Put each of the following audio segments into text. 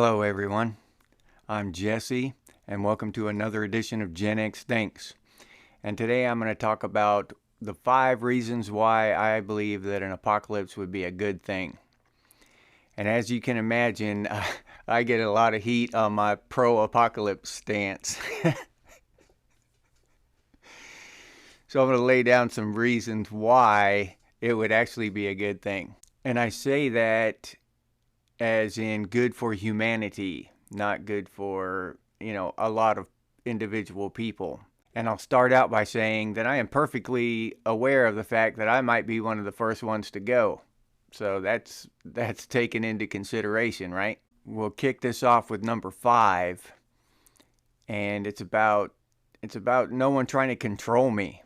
Hello, everyone. I'm Jesse, and welcome to another edition of Gen X Thinks. And today I'm going to talk about the 5 reasons why I believe that an apocalypse would be a good thing. And as you can imagine, I get a lot of heat on my pro-apocalypse stance. So I'm going to lay down some reasons why it would actually be a good thing. And I say that as in good for humanity, not good for, a lot of individual people. And I'll start out by saying that I am perfectly aware of the fact that I might be one of the first ones to go. So that's taken into consideration, right? We'll kick this off with number 5, and it's about no one trying to control me.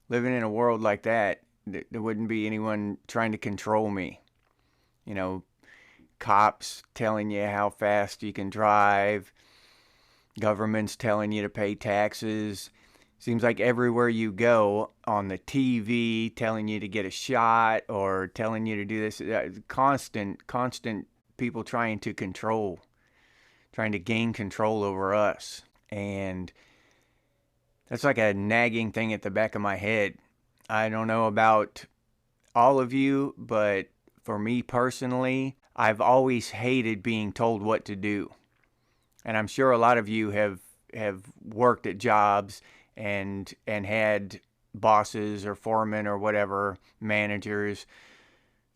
Living in a world like that, there wouldn't be anyone trying to control me. Cops telling you how fast you can drive, governments telling you to pay taxes. Seems like everywhere you go on the TV telling you to get a shot or telling you to do this, constant people trying to gain control over us. And that's like a nagging thing at the back of my head. I don't know about all of you, but for me personally, I've always hated being told what to do. And I'm sure a lot of you have worked at jobs and had bosses or foremen or whatever, managers,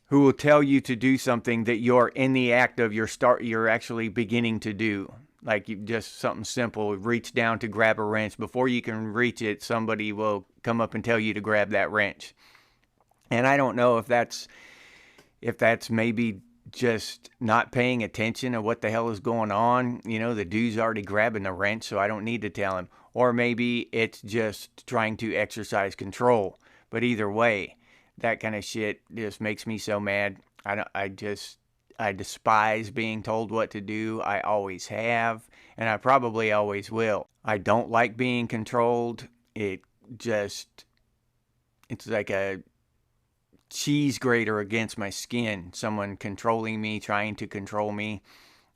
who will tell you to do something that you're in the act of you're actually beginning to do. Like you just something simple, reach down to grab a wrench. Before you can reach it, somebody will come up and tell you to grab that wrench. And I don't know if that's maybe just not paying attention to what the hell is going on. The dude's already grabbing the wrench, so I don't need to tell him. Or maybe it's just trying to exercise control. But either way, that kind of shit just makes me so mad. I despise being told what to do. I always have, and I probably always will. I don't like being controlled. It's like a cheese grater against my skin, someone controlling me, trying to control me,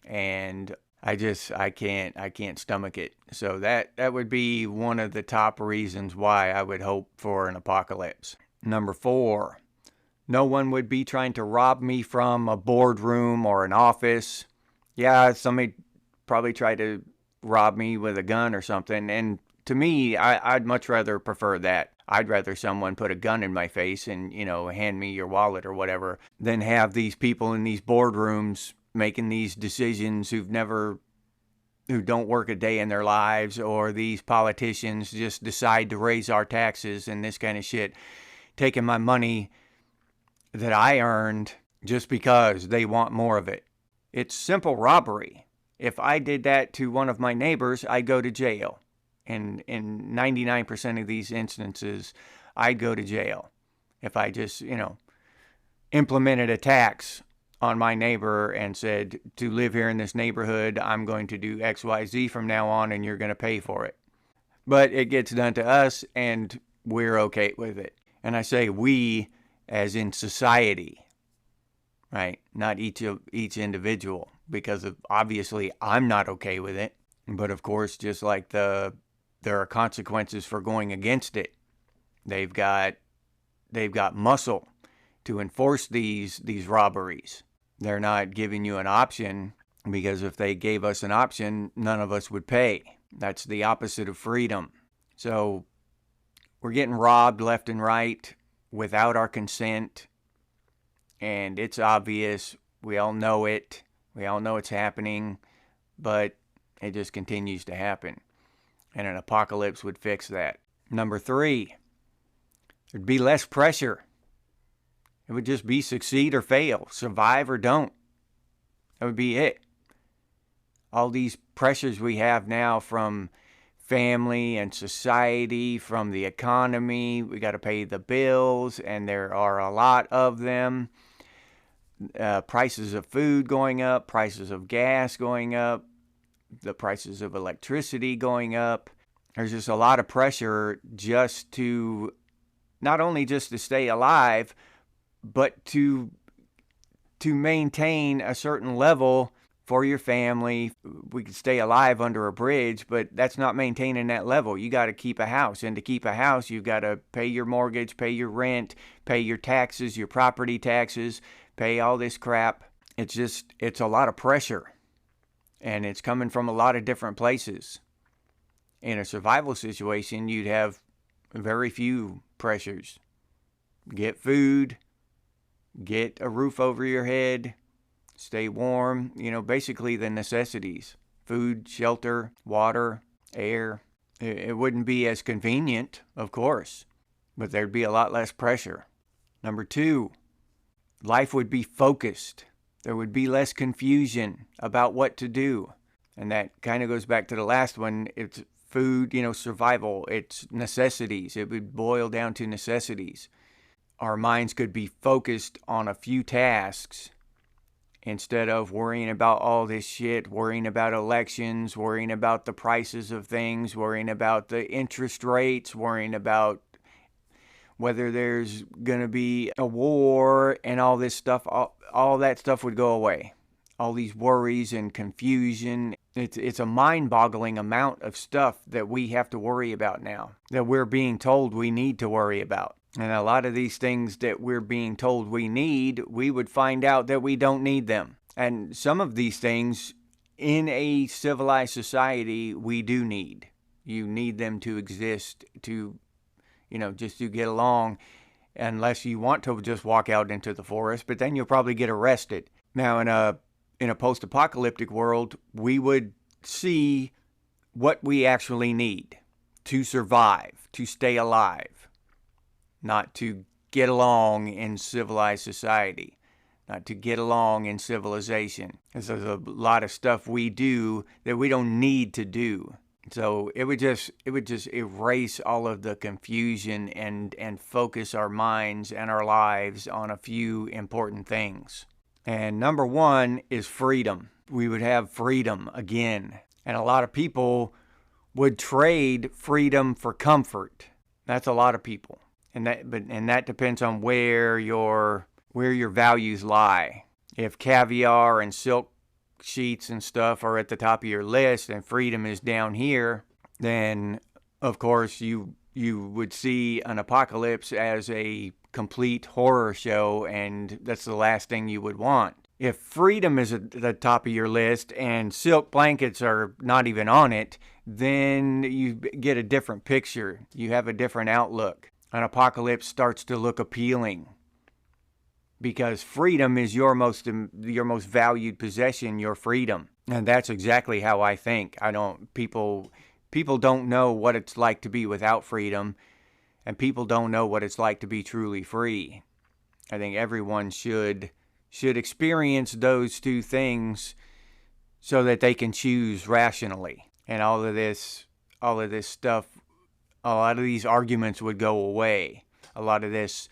and I can't stomach it. So that would be one of the top reasons why I would hope for an apocalypse. Number 4, no one would be trying to rob me from a boardroom or an office. Yeah, somebody probably try to rob me with a gun or something, and to me, I'd much rather prefer that. I'd rather someone put a gun in my face and, hand me your wallet or whatever than have these people in these boardrooms making these decisions who don't work a day in their lives, or these politicians just decide to raise our taxes and this kind of shit, taking my money that I earned just because they want more of it. It's simple robbery. If I did that to one of my neighbors, I'd go to jail. And in 99% of these instances, I'd go to jail. If I just, implemented a tax on my neighbor and said, to live here in this neighborhood, I'm going to do X, Y, Z from now on, and you're going to pay for it. But it gets done to us, and we're okay with it. And I say we as in society, right? Not each individual, because obviously I'm not okay with it. But of course, just like there are consequences for going against it. They've got muscle to enforce these robberies. They're not giving you an option, because if they gave us an option, none of us would pay. That's the opposite of freedom. So we're getting robbed left and right without our consent, and it's obvious. We all know it. We all know it's happening, but it just continues to happen. And an apocalypse would fix that. Number 3, there'd be less pressure. It would just be succeed or fail, survive or don't. That would be it. All these pressures we have now from family and society, from the economy, we got to pay the bills, and there are a lot of them. Prices of food going up, prices of gas going up, the prices of electricity going up. There's just a lot of pressure just to, not only just to stay alive, but to maintain a certain level for your family. We could stay alive under a bridge, but that's not maintaining that level. You got to keep a house. And to keep a house, you've got to pay your mortgage, pay your rent, pay your taxes, your property taxes, pay all this crap. It's a lot of pressure. And it's coming from a lot of different places. In a survival situation, you'd have very few pressures. Get food, get a roof over your head, stay warm, basically the necessities. Food, shelter, water, air. It wouldn't be as convenient, of course, but there'd be a lot less pressure. Number 2, life would be focused. There would be less confusion about what to do. And that kind of goes back to the last one. It's food, survival. It's necessities. It would boil down to necessities. Our minds could be focused on a few tasks instead of worrying about all this shit, worrying about elections, worrying about the prices of things, worrying about the interest rates, worrying about whether there's going to be a war and all this stuff. All that stuff would go away. All these worries and confusion. It's a mind-boggling amount of stuff that we have to worry about now, that we're being told we need to worry about. And a lot of these things that we're being told we need, we would find out that we don't need them. And some of these things, in a civilized society, we do need. You need them to exist, to, just to get along, unless you want to just walk out into the forest, but then you'll probably get arrested. Now, in a post-apocalyptic world, we would see what we actually need to survive, to stay alive, not to get along in civilized society, not to get along in civilization. There's a lot of stuff we do that we don't need to do. So it would just erase all of the confusion and focus our minds and our lives on a few important things. And number 1 is freedom. We would have freedom again. And a lot of people would trade freedom for comfort. That's a lot of people. And that depends on where your values lie. If caviar and silk sheets and stuff are at the top of your list and freedom is down here, then of course you would see an apocalypse as a complete horror show, and that's the last thing you would want. If freedom is at the top of your list and silk blankets are not even on it, then you get a different picture. You have a different outlook. An apocalypse starts to look appealing because freedom is your most valued possession, your freedom. And that's exactly how I think. People don't know what it's like to be without freedom, and people don't know what it's like to be truly free. I think everyone should experience those two things so that they can choose rationally. And all of this stuff, a lot of these arguments would go away. A lot of this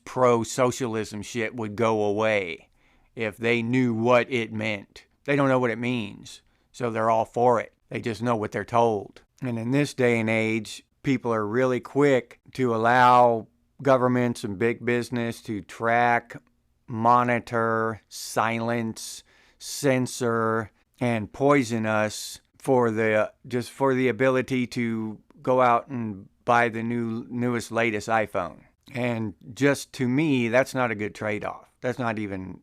pro-socialism shit would go away if they knew what it meant. They don't know what it means, so they're all for it. They just know what they're told. And in this day and age, people are really quick to allow governments and big business to track, monitor, silence, censor, and poison us for the ability to go out and buy the newest, latest iPhone. And just to me, that's not a good trade-off. That's not even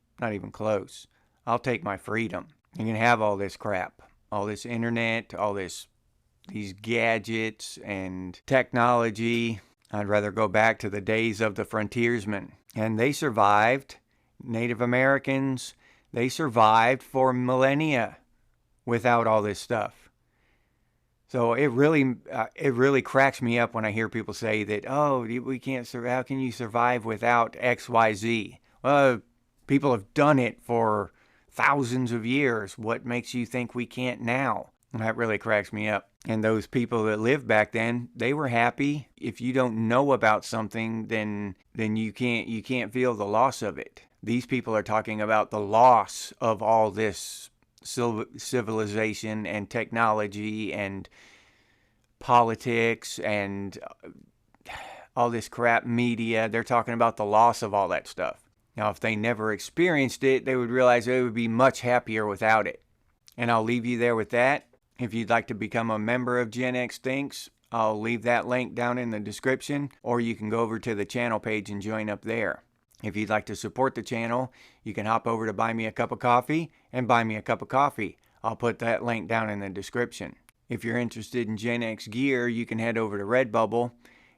close. I'll take my freedom. You can have all this crap, all this internet, all these gadgets and technology. I'd rather go back to the days of the frontiersmen. And they survived. Native Americans, they survived for millennia without all this stuff. So it really cracks me up when I hear people say that, oh, we can't survive. How can you survive without X, Y, Z? Well, people have done it for thousands of years. What makes you think we can't now? And that really cracks me up. And those people that lived back then, they were happy. If you don't know about something, then you can't feel the loss of it. These people are talking about the loss of all this civilization and technology and politics and all this crap media. They're talking about the loss of all that stuff. Now, if they never experienced it, they would realize they would be much happier without it. And I'll leave you there with that. If you'd like to become a member of Gen X Thinks, I'll leave that link down in the description, or you can go over to the channel page and join up there. If you'd like to support the channel, you can hop over to Buy Me a Cup of Coffee and buy me a cup of coffee. I'll put that link down in the description. If you're interested in Gen X gear, you can head over to Redbubble,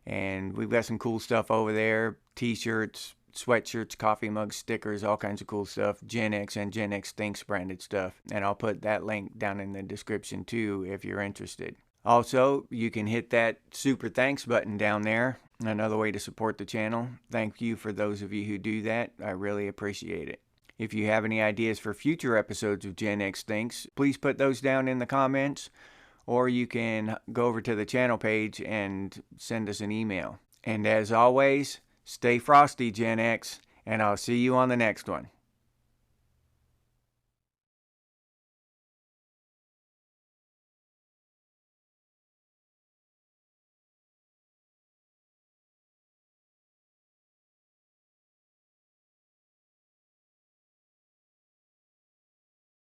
and we've got some cool stuff over there. T-shirts, sweatshirts, coffee mugs, stickers, all kinds of cool stuff. Gen X and Gen X Thinks branded stuff. And I'll put that link down in the description too if you're interested. Also, you can hit that super thanks button down there. Another way to support the channel. Thank you for those of you who do that. I really appreciate it. If you have any ideas for future episodes of Gen X Thinks, please put those down in the comments, or you can go over to the channel page and send us an email. And as always, stay frosty, Gen X, and I'll see you on the next one.